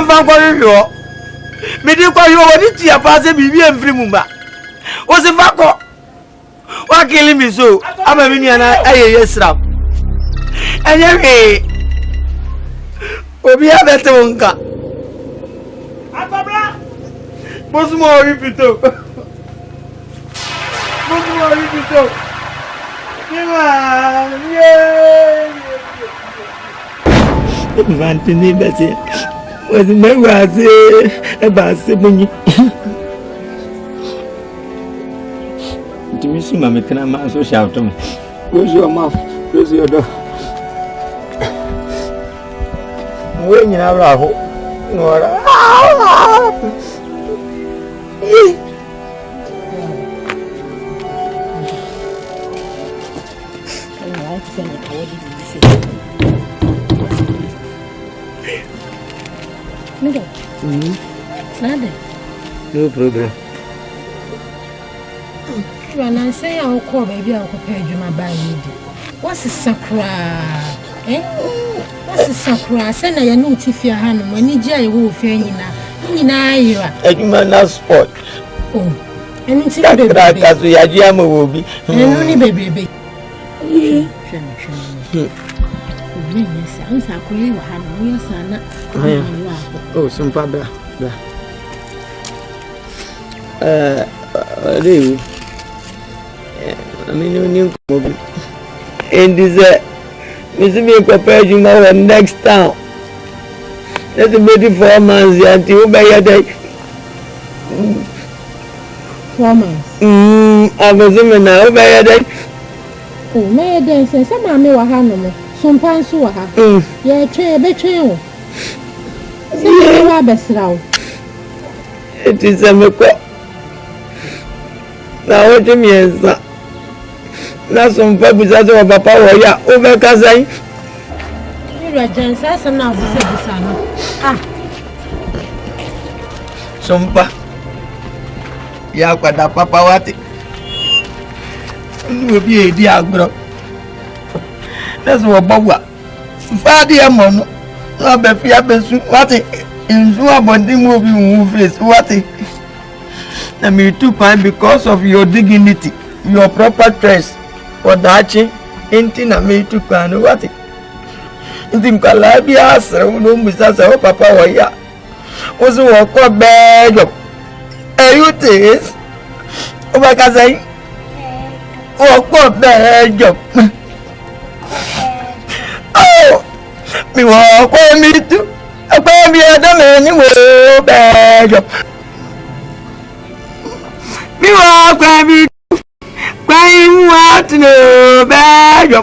yɛmfa nkɔhwehwe mede kɔhwehwe wɔ ne tia paa sɛ biribi amfiri mu ba wo se fa kɔ wakele me so ama me nuana ayɛ yɛsram ɛnyɛ hwee obi abɛte wo nka atabra bosuma ori pito bosuma ori pito Nima Vantini basi was never about Sibuni. To me, see, Mamma, can I mouth so shout to me? Close your mouth, close your door. When you have a hope, no problem. When I say I'll call baby, I'll prepare you my bag. What's a sacra? Eh? What's a sacra? Send a new Tiffy hand when you jay wolf in a sport. Oh, and it's a as we are Yama will be. Only baby. Oh, some pabla. I mean, you knew, and this Mr. Me prepare you now next town. That's a bit 4 months until by your day. 4 months. I was in now by your day. Oh, may I dance and some mammy were handling some pants who are. Yeah, tray, betray. Say, rabbits now. It is a make. Now, what do you mean, sir? That's some purpose as of Papa or ya over Kazai. You are Jens, as a now, said the son. Ah, Sompa Yakwada Papa Wati will be a dear bro. That's what Boba Fadia Mono, no Befia Besu, what in Zuabandi moving face, what and me too fine because of your dignity, your proper dress. For dachi, inti na me tu kwano wati. Inti mkalabi asa, uno misasa o papa waya. Ozu wako bejo. You this? Obakazai. Wako bejo. Oh, mi wako mi tu. Akwa mi adame ni wo bejo. Mi wako mi. Why you want to know bad?